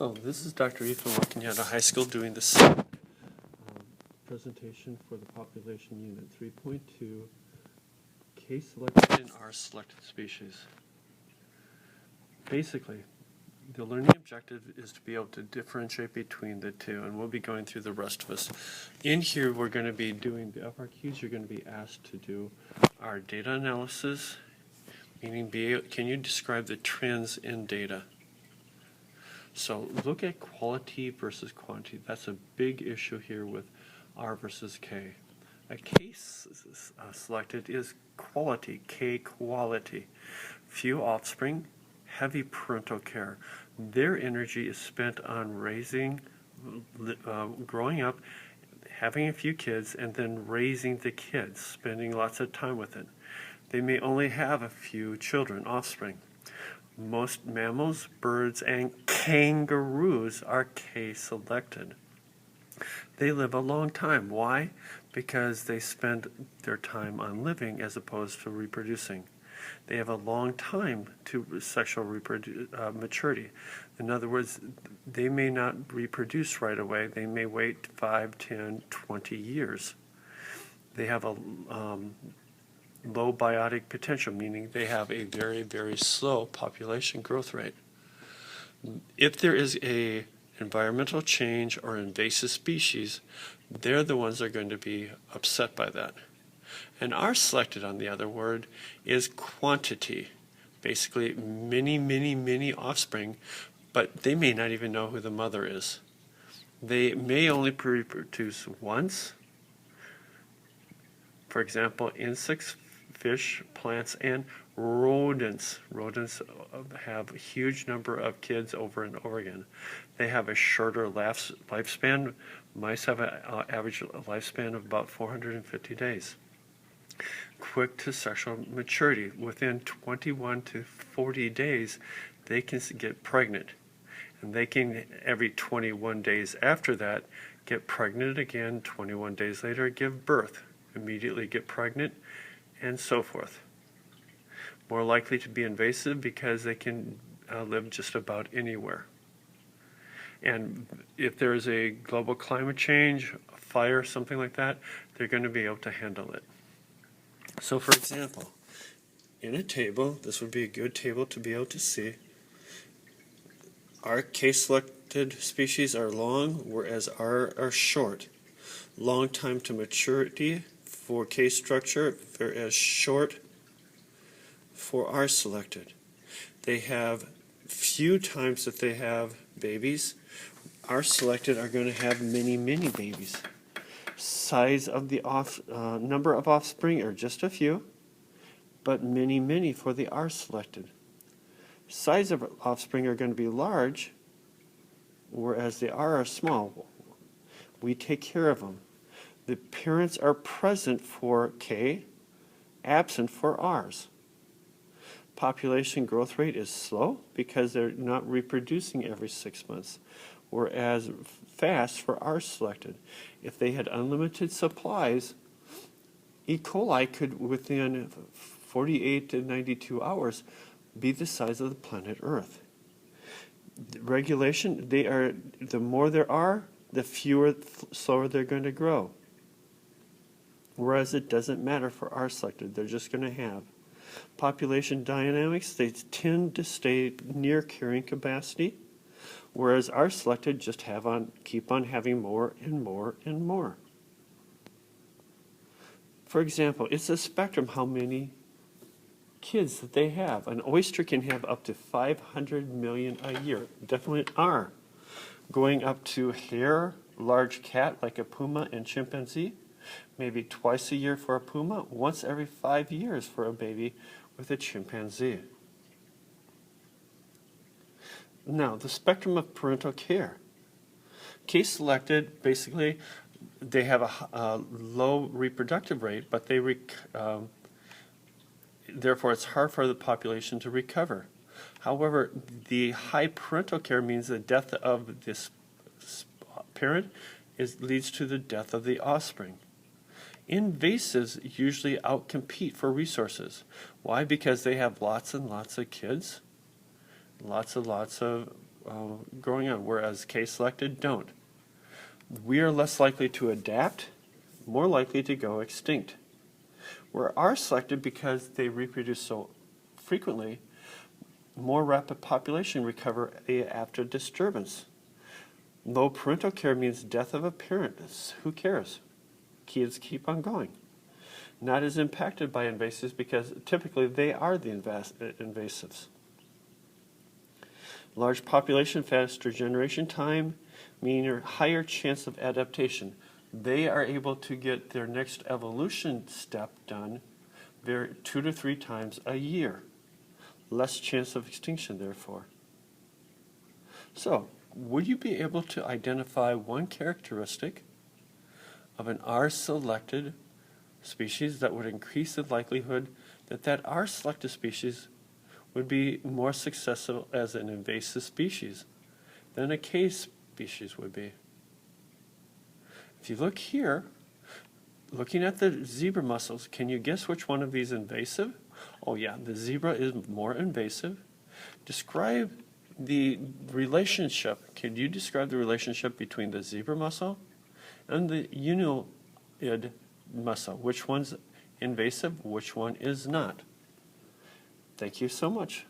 Oh, this is Dr. Ethan Wakinyata High School doing this presentation for the population unit 3.2, K selected and R selected species. Basically, the learning objective is to be able to differentiate between the two, and we'll be going through the rest of us. In here, we're going to be doing the FRQs. You're going to be asked to do our data analysis, meaning can you describe the trends in data? So look at quality versus quantity. That's a big issue here with R versus K. A case selected is quality, K quality. Few offspring, heavy parental care. Their energy is spent on raising, growing up, having a few kids, and then raising the kids, spending lots of time with it. They may only have a few children, offspring. Most mammals, birds, and kangaroos are K-selected. They live a long time. Why? Because they spend their time on living as opposed to reproducing. They have a long time to sexual maturity. In other words, they may not reproduce right away. They may wait 5, 10, 20 years. They have a low biotic potential, meaning they have a very, very slow population growth rate. If there is a environmental change or invasive species, they're the ones that are going to be upset by that. And R selected, on the other word, is quantity. Basically, many offspring, but they may not even know who the mother is. They may only reproduce once. For example, insects, fish, plants, and rodents. Rodents have a huge number of kids over and over again. They have a shorter lifespan. Mice have an average lifespan of about 450 days. Quick to sexual maturity. Within 21 to 40 days, they can get pregnant. And they can, every 21 days after that, get pregnant again. 21 days later, give birth. Immediately get pregnant, and so forth. More likely to be invasive because they can live just about anywhere. And if there is a global climate change, a fire, something like that, they're going to be able to handle it. So for example, in a table, this would be a good table to be able to see. Our K-selected species are long, whereas R are short. Long time to maturity for K structure, whereas short for R selected. They have few times that they have babies. R selected are going to have many babies. Size of the number of offspring are just a few, but many for the R selected. Size of offspring are going to be large, whereas the R are small. We take care of them. The parents are present for K, absent for R's. Population growth rate is slow because they're not reproducing every 6 months, whereas fast for R selected. If they had unlimited supplies, E. coli could, within 48 to 92 hours, be the size of the planet Earth. Regulation, the more there are, the slower they're going to grow. Whereas it doesn't matter for R selected, they're just going to have. Population dynamics, they tend to stay near carrying capacity, whereas R selected just keep on having more and more. For example, it's a spectrum how many kids that they have. An oyster can have up to 500 million a year, definitely R. Going up to hare, large cat like a puma and chimpanzee, maybe twice a year for a puma, once every 5 years for a baby with a chimpanzee. Now, the spectrum of parental care. K-selected, basically, they have a low reproductive rate, but therefore it's hard for the population to recover. However, the high parental care means the death of this parent leads to the death of the offspring. Invasives usually outcompete for resources. Why? Because they have lots and lots of kids, lots of growing on, whereas K-selected don't. We are less likely to adapt, more likely to go extinct. We're R-selected because they reproduce so frequently, more rapid population recovery after disturbance. Low parental care means death of a parent. Who cares? Kids keep on going. Not as impacted by invasives because typically they are the invasives. Large population, faster generation time, mean a higher chance of adaptation. They are able to get their next evolution step done 2 to 3 times a year. Less chance of extinction, therefore. So, would you be able to identify one characteristic of an R-selected species that would increase the likelihood that that R-selected species would be more successful as an invasive species than a K species would be? If you look here, looking at the zebra mussels, can you guess which one of these is invasive? Oh yeah, the zebra is more invasive. Describe the relationship. Can you describe the relationship between the zebra mussel and the Unioid mussel? Which one's invasive, which one is not? Thank you so much.